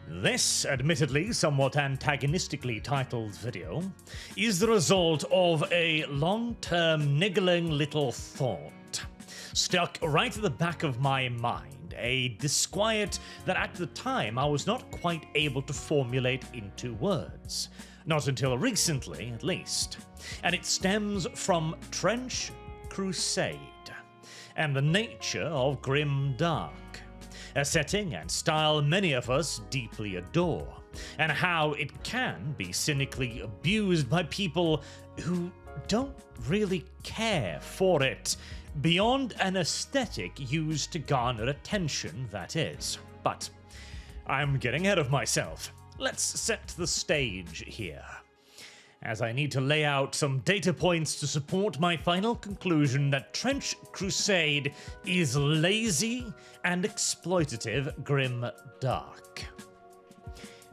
This, admittedly somewhat antagonistically titled video, is the result of a long-term niggling little thought, stuck right at the back of my mind, a disquiet that at the time I was not quite able to formulate into words, not until recently at least, and it stems from Trench Crusade, and the nature of Grimdark. A setting and style many of us deeply adore, and how it can be cynically abused by people who don't really care for it, beyond an aesthetic used to garner attention, that is. But I'm getting ahead of myself. Let's set the stage here, as I need to lay out some data points to support my final conclusion that Trench Crusade is lazy and exploitative Grimdark.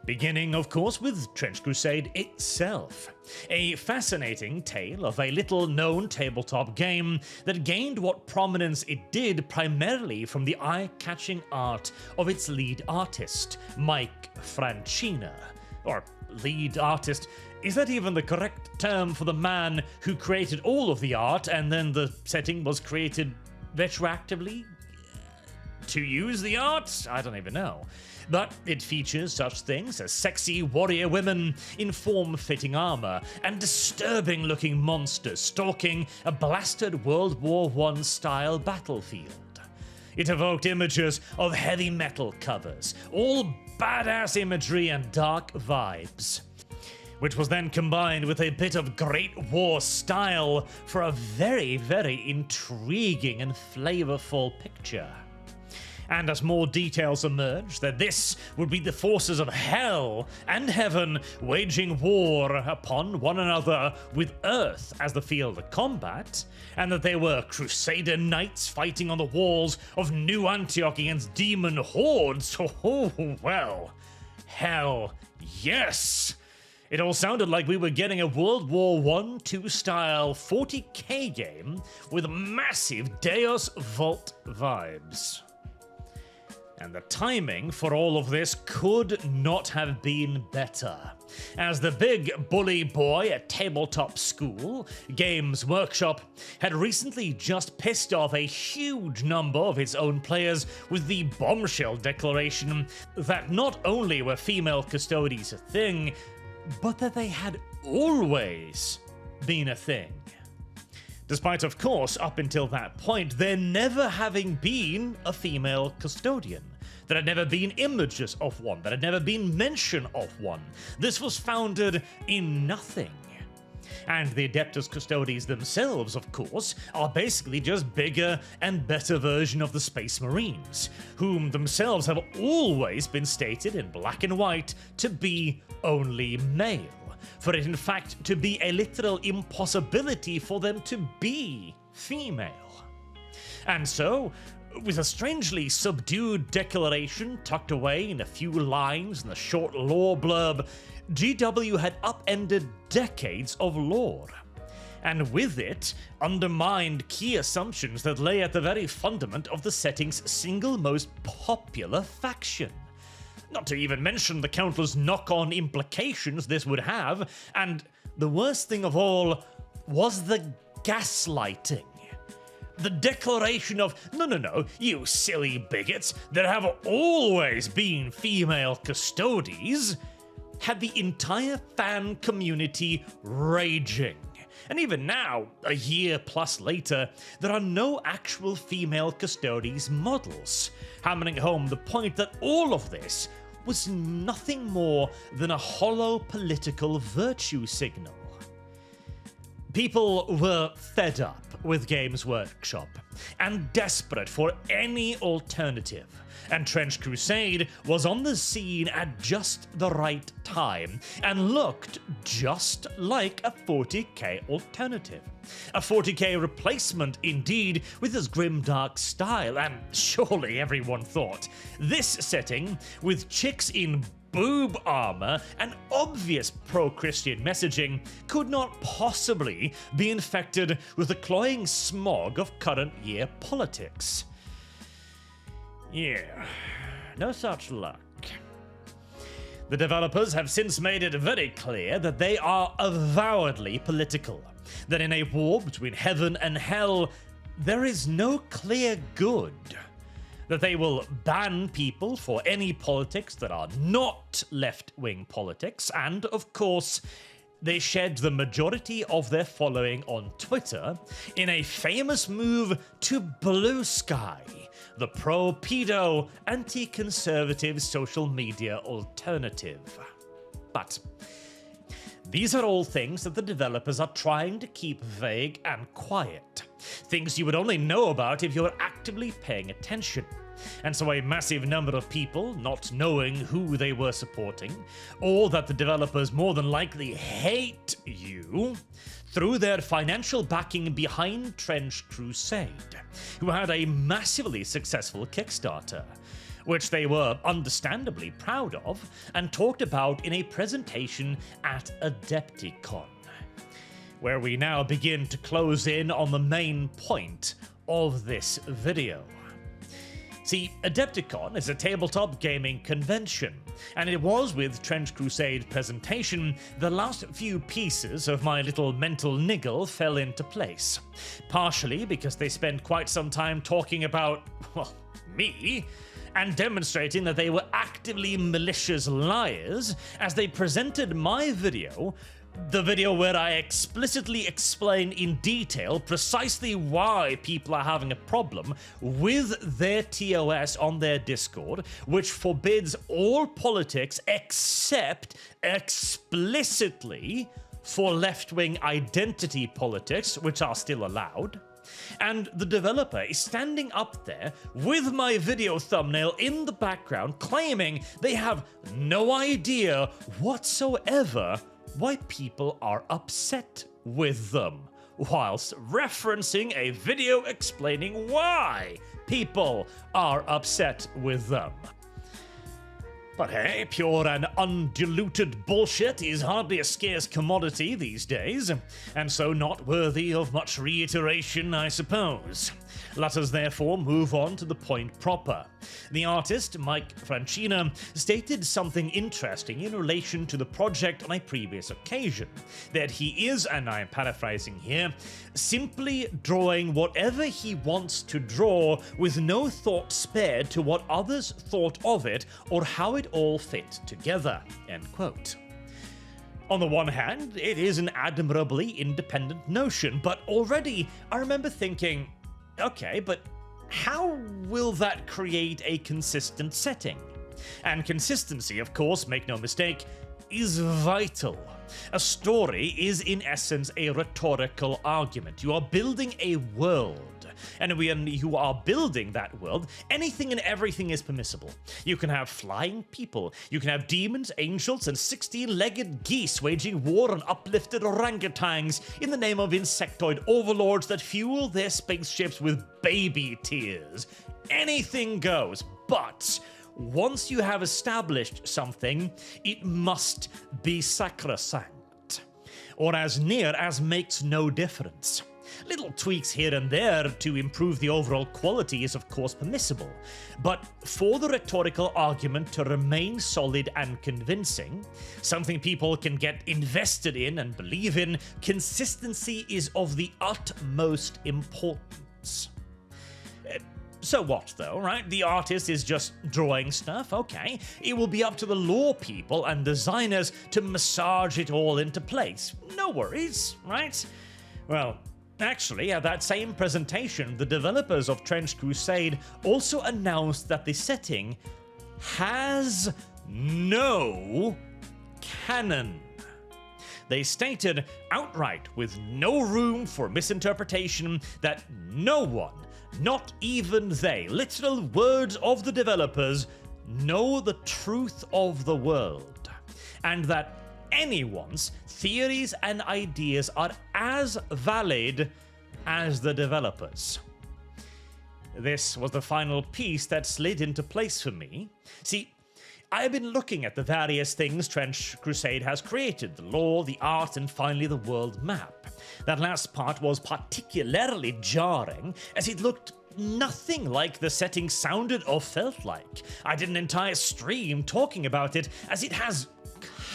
Beginning, of course, with Trench Crusade itself, a fascinating tale of a little-known tabletop game that gained what prominence it did primarily from the eye-catching art of its lead artist, Mike Francina, or lead artist. Is that even the correct term for the man who created all of the art and then the setting was created retroactively to use the art? I don't even know. But it features such things as sexy warrior women in form-fitting armor and disturbing-looking monsters stalking a blasted World War I style battlefield. It evoked images of heavy metal covers, all badass imagery and dark vibes, which was then combined with a bit of Great War style for a very, very intriguing and flavorful picture. And as more details emerge that this would be the forces of hell and heaven waging war upon one another with Earth as the field of combat, and that they were Crusader knights fighting on the walls of New Antioch against demon hordes, oh well, hell yes! It all sounded like we were getting a World War I/II style 40k game with massive Deus Vult vibes. And the timing for all of this could not have been better, as the big bully boy at Tabletop School, Games Workshop, had recently just pissed off a huge number of its own players with the bombshell declaration that not only were female custodies a thing, but that they had always been a thing. Despite, of course, up until that point, there never having been a female custodian. There had never been images of one. There had never been mention of one. This was founded in nothing. And the Adeptus Custodes themselves, of course, are basically just bigger and better version of the Space Marines, whom themselves have always been stated in black and white to be only male, for it in fact to be a literal impossibility for them to be female. And so, with a strangely subdued declaration tucked away in a few lines in the short lore blurb, GW had upended decades of lore, and with it undermined key assumptions that lay at the very fundament of the setting's single most popular faction. Not to even mention the countless knock-on implications this would have, and the worst thing of all was the gaslighting. The declaration of, no, you silly bigots, there have always been female custodies, had the entire fan community raging. And even now, a year plus later, there are no actual female custodies models, hammering home the point that all of this was nothing more than a hollow political virtue signal. People were fed up with Games Workshop and desperate for any alternative, and Trench Crusade was on the scene at just the right time and looked just like a 40k alternative. A 40k replacement indeed, with its grimdark style, and surely everyone thought this setting with chicks in boob armor and obvious pro-Christian messaging could not possibly be infected with the cloying smog of current year politics. Yeah, no such luck. The developers have since made it very clear that they are avowedly political, that in a war between heaven and hell, there is no clear good, that they will ban people for any politics that are not left-wing politics, and, of course, they shed the majority of their following on Twitter in a famous move to Blue Sky, the pro-pedo, anti-conservative social media alternative. But these are all things that the developers are trying to keep vague and quiet. Things you would only know about if you were actively paying attention. And so a massive number of people, not knowing who they were supporting, or that the developers more than likely hate you, threw their financial backing behind Trench Crusade, who had a massively successful Kickstarter, which they were understandably proud of and talked about in a presentation at Adepticon, where we now begin to close in on the main point of this video. See, Adepticon is a tabletop gaming convention, and it was with Trench Crusade presentation the last few pieces of my little mental niggle fell into place. Partially because they spent quite some time talking about, well, me, and demonstrating that they were actively malicious liars as they presented my video, the video where I explicitly explain in detail precisely why people are having a problem with their TOS on their Discord, which forbids all politics except explicitly for left-wing identity politics, which are still allowed. And the developer is standing up there with my video thumbnail in the background, claiming they have no idea whatsoever why people are upset with them, whilst referencing a video explaining why people are upset with them. But hey, pure and undiluted bullshit is hardly a scarce commodity these days, and so not worthy of much reiteration, I suppose. Let us therefore move on to the point proper. The artist, Mike Francina, stated something interesting in relation to the project on a previous occasion, that he is, and I am paraphrasing here, simply drawing whatever he wants to draw with no thought spared to what others thought of it or how it all fit together, end quote. On the one hand, it is an admirably independent notion, but already I remember thinking, okay, but how will that create a consistent setting? And consistency, of course, make no mistake, is vital. A story is in essence a rhetorical argument. You are building a world. And when you are building that world, anything and everything is permissible. You can have flying people, you can have demons, angels, and 16-legged geese waging war on uplifted orangutans in the name of insectoid overlords that fuel their spaceships with baby tears. Anything goes, but once you have established something, it must be sacrosanct, or as near as makes no difference. Little tweaks here and there to improve the overall quality is of course permissible, but for the rhetorical argument to remain solid and convincing, something people can get invested in and believe in, consistency is of the utmost importance. So what though, right? The artist is just drawing stuff, okay. It will be up to the lore people and designers to massage it all into place. No worries, right? Well, actually, at that same presentation, the developers of Trench Crusade also announced that the setting has no canon. They stated outright, with no room for misinterpretation, that no one, not even they, literal words of the developers, know the truth of the world, and that anyone's theories and ideas are as valid as the developers. This was the final piece that slid into place for me. See, I have been looking at the various things Trench Crusade has created, the lore, the art, and finally the world map. That last part was particularly jarring, as it looked nothing like the setting sounded or felt like. I did an entire stream talking about it, as it has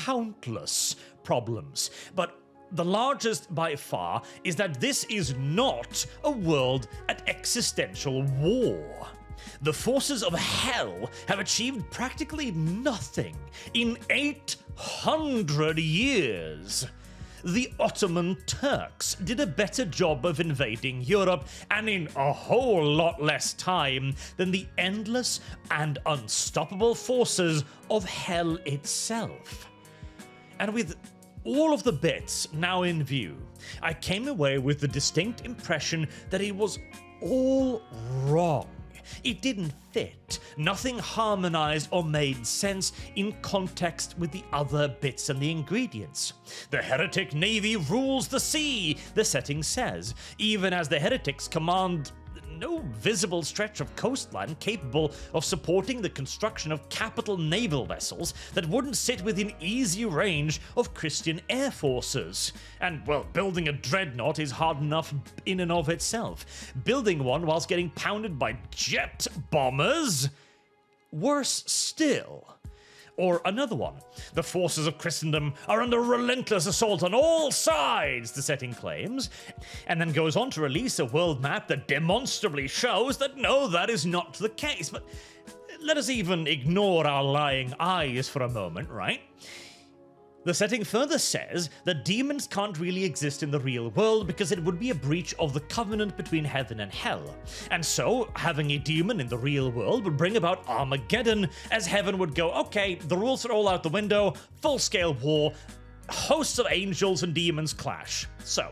countless problems. But the largest by far is that this is not a world at existential war. The forces of hell have achieved practically nothing in 800 years. The Ottoman Turks did a better job of invading Europe, and in a whole lot less time than the endless and unstoppable forces of hell itself. And with all of the bits now in view, I came away with the distinct impression that it was all wrong. It didn't fit. Nothing harmonized or made sense in context with the other bits and the ingredients. The heretic navy rules the sea, the setting says, even as the heretics command no visible stretch of coastline capable of supporting the construction of capital naval vessels that wouldn't sit within easy range of Christian air forces. And, well, building a dreadnought is hard enough in and of itself. Building one whilst getting pounded by jet bombers? Worse still. Or another one. The forces of Christendom are under relentless assault on all sides, the setting claims, and then goes on to release a world map that demonstrably shows that no, that is not the case. But let us even ignore our lying eyes for a moment, right? The setting further says that demons can't really exist in the real world because it would be a breach of the covenant between heaven and hell. And so, having a demon in the real world would bring about Armageddon, as heaven would go, okay, the rules are all out the window, full-scale war, hosts of angels and demons clash. So,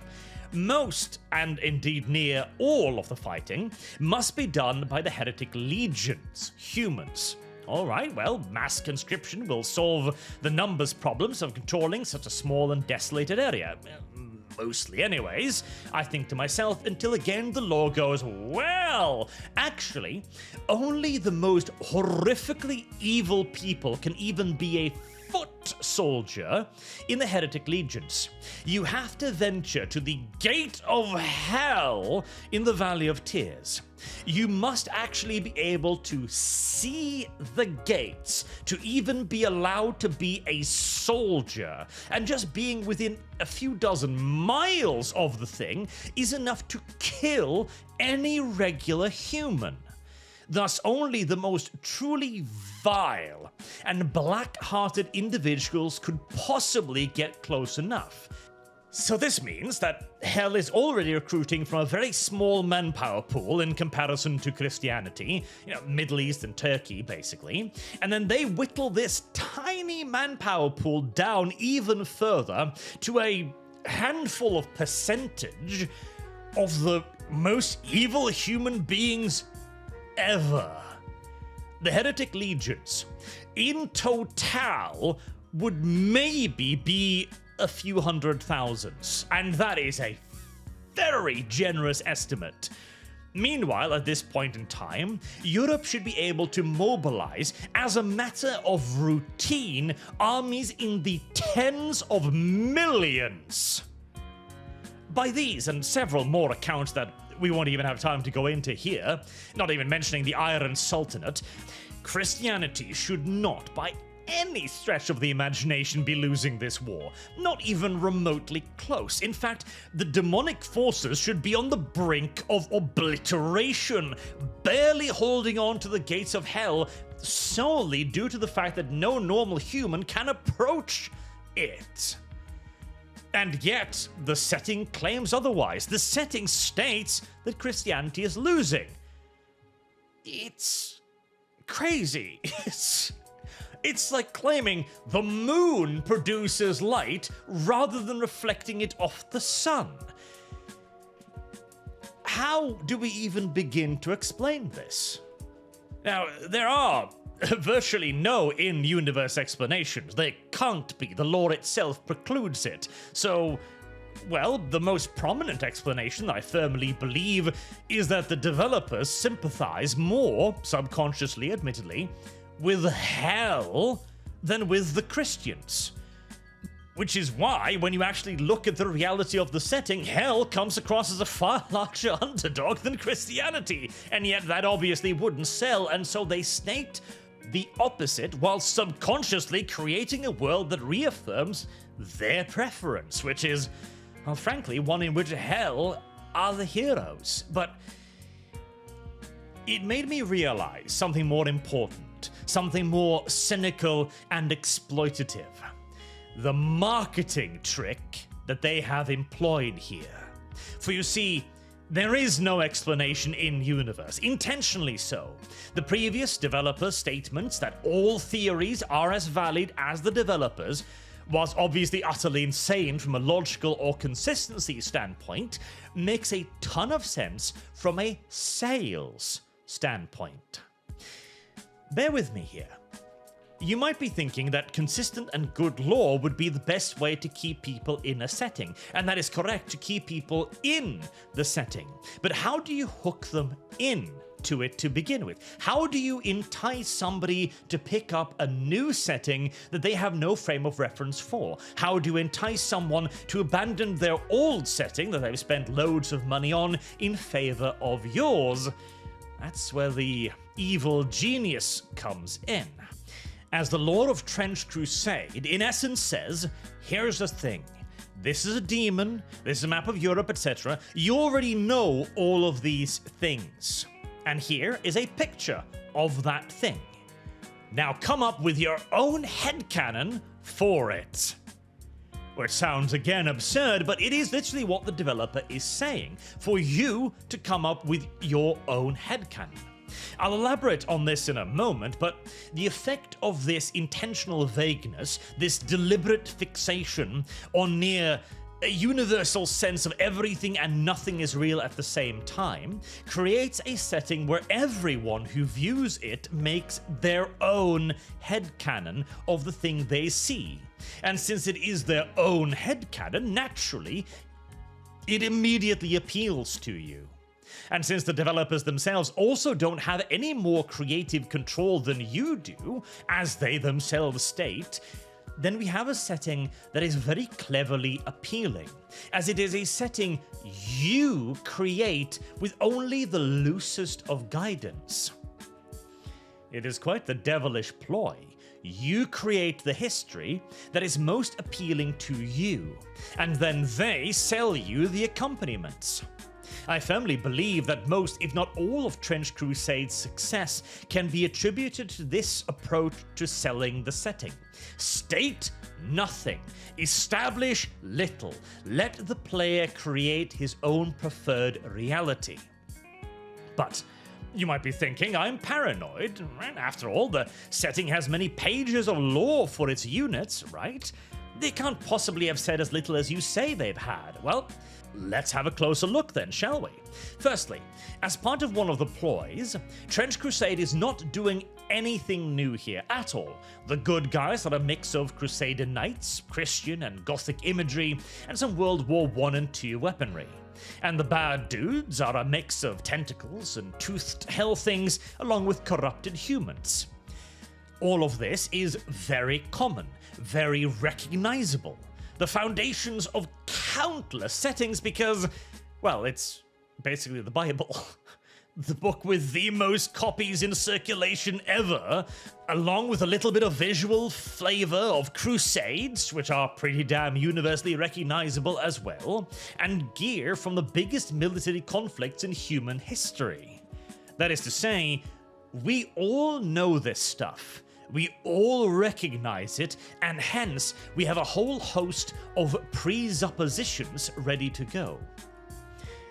most, and indeed near all of the fighting, must be done by the heretic legions, humans. Alright, well, mass conscription will solve the numbers problems of controlling such a small and desolated area. Mostly anyways, I think to myself, until again the law goes, well, actually, only the most horrifically evil people can even be a foot soldier in the heretic legions. You have to venture to the gate of hell in the Valley of Tears. You must actually be able to see the gates to even be allowed to be a soldier. And just being within a few dozen miles of the thing is enough to kill any regular human. Thus, only the most truly vile and black-hearted individuals could possibly get close enough. So this means that hell is already recruiting from a very small manpower pool in comparison to Christianity, Middle East and Turkey, basically, and then they whittle this tiny manpower pool down even further to a handful of percentage of the most evil human beings ever. The heretic legions, in total, would maybe be a few 100,000, and that is a very generous estimate. Meanwhile, at this point in time, Europe should be able to mobilize, as a matter of routine, armies in the tens of millions. By these and several more accounts that we won't even have time to go into here, not even mentioning the Iron Sultanate, Christianity should not, by any stretch of the imagination, be losing this war. Not even remotely close. In fact, the demonic forces should be on the brink of obliteration, barely holding on to the gates of hell, solely due to the fact that no normal human can approach it. And yet, the setting claims otherwise. The setting states that Christianity is losing. It's crazy. It's like claiming the moon produces light rather than reflecting it off the sun. How do we even begin to explain this? Now, there are virtually no in-universe explanations. There can't be. The lore itself precludes it. So, well, the most prominent explanation that I firmly believe is that the developers sympathize more, subconsciously admittedly, with hell than with the Christians. Which is why, when you actually look at the reality of the setting, hell comes across as a far larger underdog than Christianity, and yet that obviously wouldn't sell, and so they state the opposite while subconsciously creating a world that reaffirms their preference, which is, well, frankly, one in which hell are the heroes. But it made me realize something more important, something more cynical and exploitative. The marketing trick that they have employed here. For you see, there is no explanation in-universe, intentionally so. The previous developers' statements that all theories are as valid as the developers was obviously utterly insane from a logical or consistency standpoint, makes a ton of sense from a sales standpoint. Bear with me here. You might be thinking that consistent and good lore would be the best way to keep people in a setting, and that is correct, to keep people in the setting. But how do you hook them in to it to begin with? How do you entice somebody to pick up a new setting that they have no frame of reference for? How do you entice someone to abandon their old setting that they've spent loads of money on in favor of yours? That's where the evil genius comes in. As the lore of Trench Crusade in essence says, here's the thing. This is a demon, this is a map of Europe, etc. You already know all of these things. And here is a picture of that thing. Now come up with your own headcanon for it. Which sounds again absurd, but it is literally what the developer is saying, for you to come up with your own headcanon. I'll elaborate on this in a moment, but the effect of this intentional vagueness, this deliberate fixation on near a universal sense of everything and nothing is real at the same time, creates a setting where everyone who views it makes their own headcanon of the thing they see. And since it is their own headcanon, naturally, it immediately appeals to you. And since the developers themselves also don't have any more creative control than you do, as they themselves state, then we have a setting that is very cleverly appealing, as it is a setting you create with only the loosest of guidance. It is quite the devilish ploy. You create the history that is most appealing to you, and then they sell you the accompaniments. I firmly believe that most, if not all, of Trench Crusade's success can be attributed to this approach to selling the setting. State nothing. Establish little. Let the player create his own preferred reality. But you might be thinking I'm paranoid. After all, the setting has many pages of lore for its units, right? They can't possibly have said as little as you say they've had. Well, let's have a closer look then, shall we? Firstly, as part of one of the ploys, Trench Crusade is not doing anything new here at all. The good guys are a mix of Crusader knights, Christian and Gothic imagery, and some World War I and II weaponry. And the bad dudes are a mix of tentacles and toothed hell things, along with corrupted humans. All of this is very common, very recognizable. The foundations of countless settings because, well, it's basically the Bible. The book with the most copies in circulation ever, along with a little bit of visual flavor of Crusades, which are pretty damn universally recognizable as well, and gear from the biggest military conflicts in human history. That is to say, we all know this stuff. We all recognize it, and hence we have a whole host of presuppositions ready to go.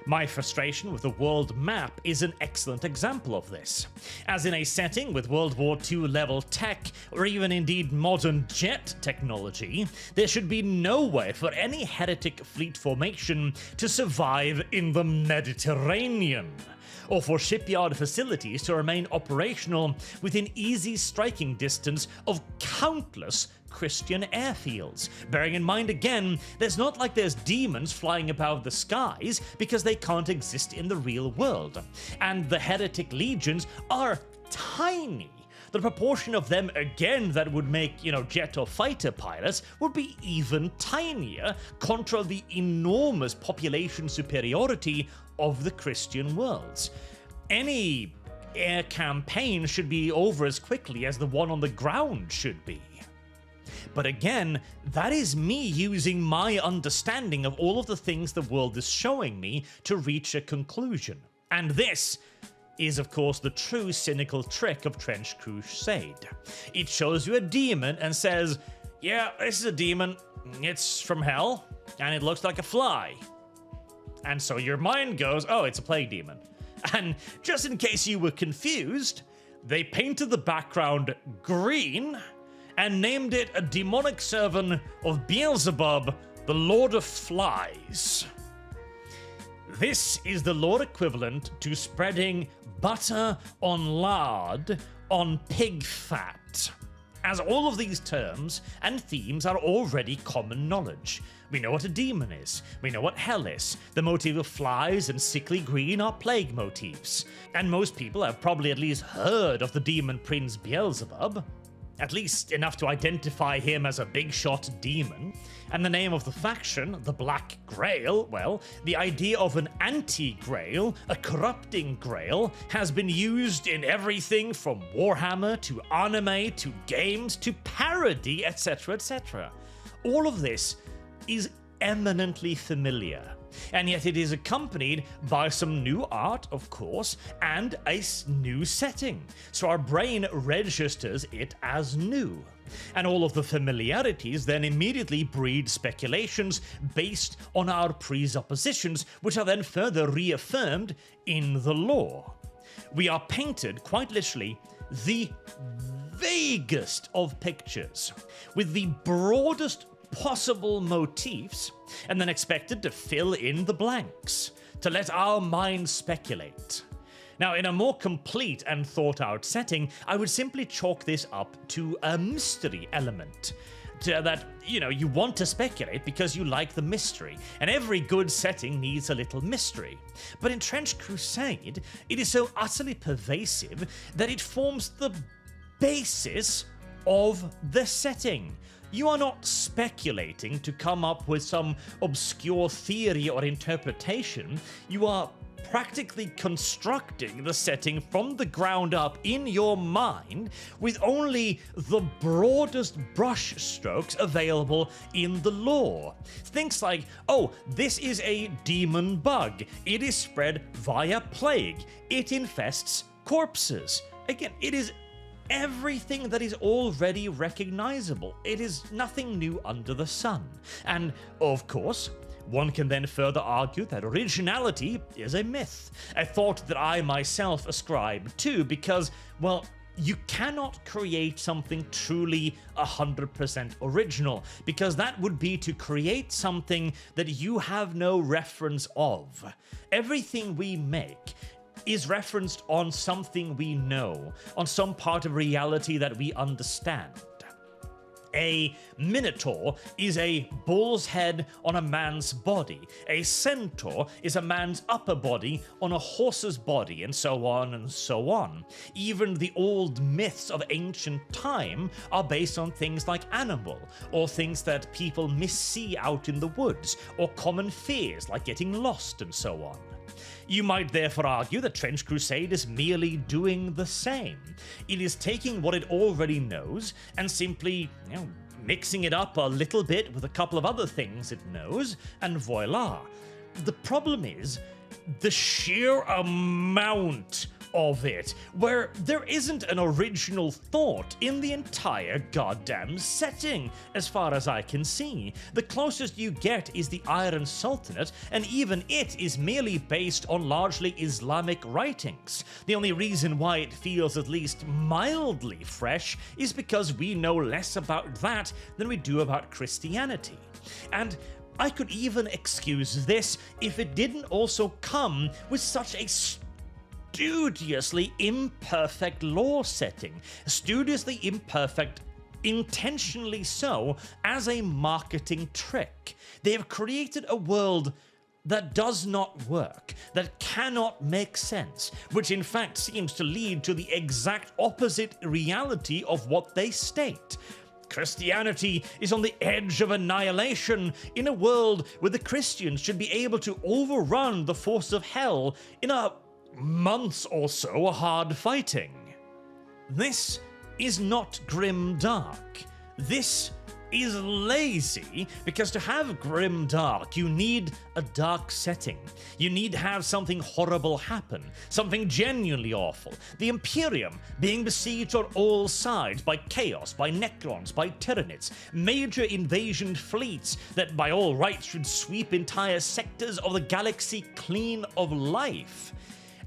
My frustration with the world map is an excellent example of this. As in a setting with World War II level tech, or even indeed modern jet technology, there should be no way for any heretic fleet formation to survive in the Mediterranean, or for shipyard facilities to remain operational within easy striking distance of countless Christian airfields. Bearing in mind again, there's not like there's demons flying above the skies because they can't exist in the real world. And the heretic legions are tiny. the proportion of them again that would make, jet or fighter pilots would be even tinier contra the enormous population superiority of the Christian worlds. Any air campaign should be over as quickly as the one on the ground should be. But again, that is me using my understanding of all of the things the world is showing me to reach a conclusion. And this is, of course, the true cynical trick of Trench Crusade. It shows you a demon and says, yeah, this is a demon, it's from hell, and it looks like a fly. And so your mind goes, oh, it's a plague demon. And just in case you were confused, they painted the background green and named it a demonic servant of Beelzebub, the Lord of Flies. This is the lore equivalent to spreading butter on lard on pig fat, as all of these terms and themes are already common knowledge. We know what a demon is, we know what hell is, the motif of flies and sickly green are plague motifs, and most people have probably at least heard of the demon prince Beelzebub, at least enough to identify him as a big shot demon. And the name of the faction, the Black Grail, well, the idea of an anti-grail, a corrupting grail, has been used in everything from Warhammer to anime to games to parody, etc., etc. All of this is eminently familiar, and yet it is accompanied by some new art, of course, and a new setting, so our brain registers it as new. And all of the familiarities then immediately breed speculations based on our presuppositions, which are then further reaffirmed in the lore. We are painted, quite literally, the vaguest of pictures, with the broadest possible motifs, and then expected to fill in the blanks, to let our minds speculate. Now, in a more complete and thought-out setting, I would simply chalk this up to a mystery element. That, you want to speculate because you like the mystery, and every good setting needs a little mystery. But in Trench Crusade, it is so utterly pervasive that it forms the basis of the setting. You are not speculating to come up with some obscure theory or interpretation. You are practically constructing the setting from the ground up in your mind with only the broadest brush strokes available in the lore. Things like, oh, this is a demon bug. It is spread via plague. It infests corpses. Again, it is everything that is already recognizable. It is nothing new under the sun. And, of course, one can then further argue that originality is a myth, a thought that I myself ascribe to because, well, you cannot create something truly 100% original, because that would be to create something that you have no reference of. Everything we make is referenced on something we know, on some part of reality that we understand. A minotaur is a bull's head on a man's body. A centaur is a man's upper body on a horse's body, and so on and so on. Even the old myths of ancient time are based on things like animal, or things that people missee out in the woods, or common fears like getting lost and so on. You might therefore argue that Trench Crusade is merely doing the same. It is taking what it already knows and simply, mixing it up a little bit with a couple of other things it knows, and voila. The problem is the sheer amount of it, where there isn't an original thought in the entire goddamn setting, as far as I can see. The closest you get is the Iron Sultanate, and even it is merely based on largely Islamic writings. The only reason why it feels at least mildly fresh is because we know less about that than we do about Christianity. And I could even excuse this if it didn't also come with such a studiously imperfect lore setting, studiously imperfect, intentionally so, as a marketing trick. They have created a world that does not work, that cannot make sense, which in fact seems to lead to the exact opposite reality of what they state. Christianity is on the edge of annihilation in a world where the Christians should be able to overrun the force of hell in a month or so of hard fighting. This is not Grimdark. This is lazy, because to have Grimdark, you need a dark setting. You need to have something horrible happen, something genuinely awful. The Imperium being besieged on all sides by chaos, by Necrons, by Tyranids, major invasion fleets that by all rights should sweep entire sectors of the galaxy clean of life.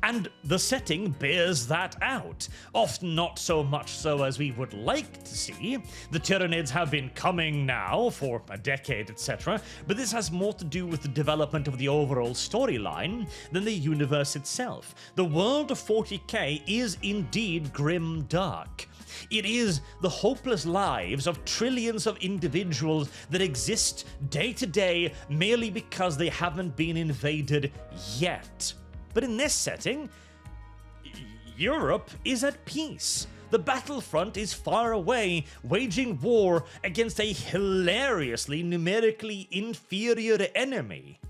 And the setting bears that out, often not so much so as we would like to see. The Tyranids have been coming now for a decade, etc., but this has more to do with the development of the overall storyline than the universe itself. The world of 40k is indeed grim-dark. It is the hopeless lives of trillions of individuals that exist day to day merely because they haven't been invaded yet. But in this setting, Europe is at peace. The battlefront is far away, waging war against a hilariously numerically inferior enemy.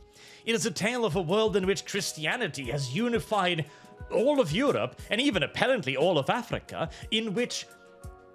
It is a tale of a world in which Christianity has unified all of Europe, and even apparently all of Africa, in which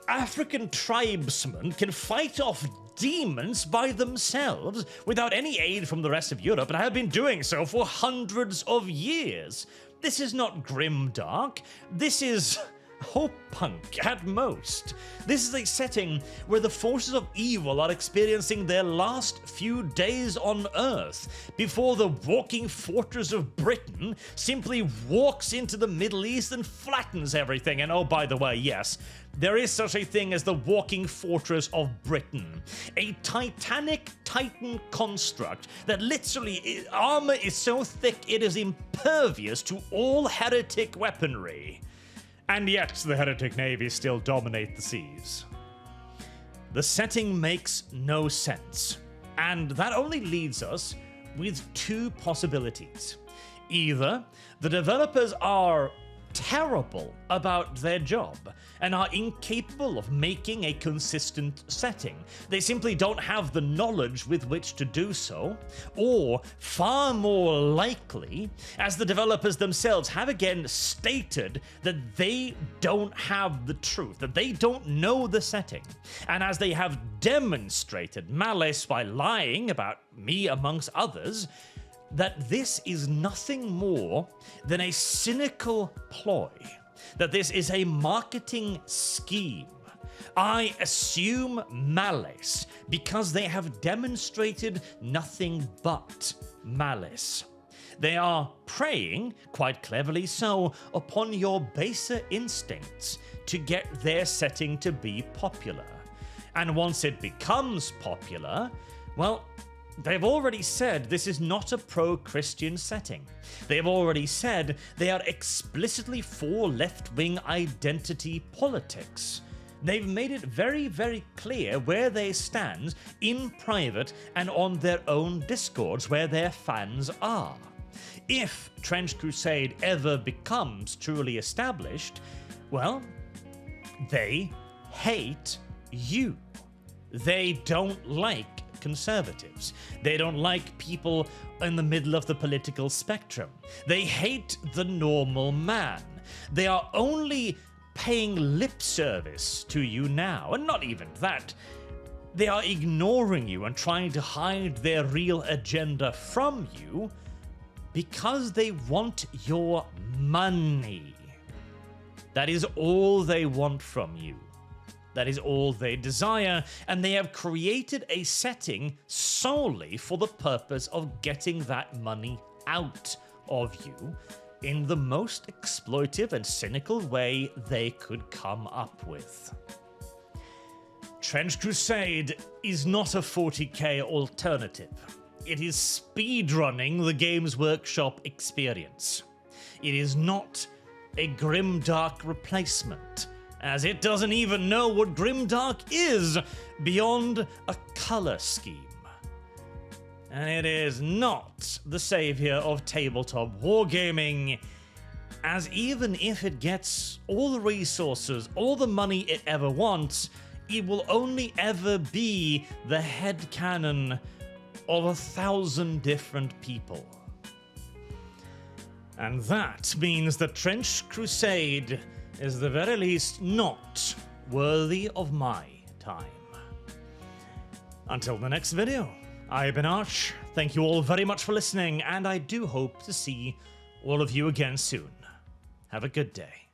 African tribesmen can fight off demons by themselves without any aid from the rest of Europe, and have been doing so for hundreds of years. This is not grimdark. This is hope-punk at most. This is a setting where the forces of evil are experiencing their last few days on Earth before the walking fortress of Britain simply walks into the Middle East and flattens everything. And oh, by the way, yes, there is such a thing as the walking fortress of Britain, a titanic titan construct that literally armor is so thick it is impervious to all heretic weaponry. And yet, the heretic navies still dominate the seas. The setting makes no sense, and that only leaves us with two possibilities. Either the developers are terrible about their job and are incapable of making a consistent setting. They simply don't have the knowledge with which to do so, or far more likely, as the developers themselves have again stated, that they don't have the truth, that they don't know the setting, and as they have demonstrated malice by lying about me amongst others, that this is nothing more than a cynical ploy, that this is a marketing scheme. I assume malice because they have demonstrated nothing but malice. They are preying, quite cleverly so, upon your baser instincts to get their setting to be popular. And once it becomes popular, well, they've already said this is not a pro-Christian setting. They've already said they are explicitly for left-wing identity politics. They've made it very, very clear where they stand in private and on their own discords where their fans are. If Trench Crusade ever becomes truly established, well, they hate you. They don't like conservatives. They don't like people in the middle of the political spectrum. They hate the normal man. They are only paying lip service to you now, and not even that. They are ignoring you and trying to hide their real agenda from you because they want your money. That is all they want from you. That is all they desire, and they have created a setting solely for the purpose of getting that money out of you in the most exploitive and cynical way they could come up with. Trench Crusade is not a 40k alternative. It is speedrunning the Games Workshop experience. It is not a Grimdark replacement, as it doesn't even know what Grimdark is beyond a color scheme. and it is not the savior of tabletop wargaming, as even if it gets all the resources, all the money it ever wants, it will only ever be the headcanon of 1,000 different people. And that means the Trench Crusade is the very least not worthy of my time. Until the next video, I've been Arch. Thank you all very much for listening, and I do hope to see all of you again soon. Have a good day.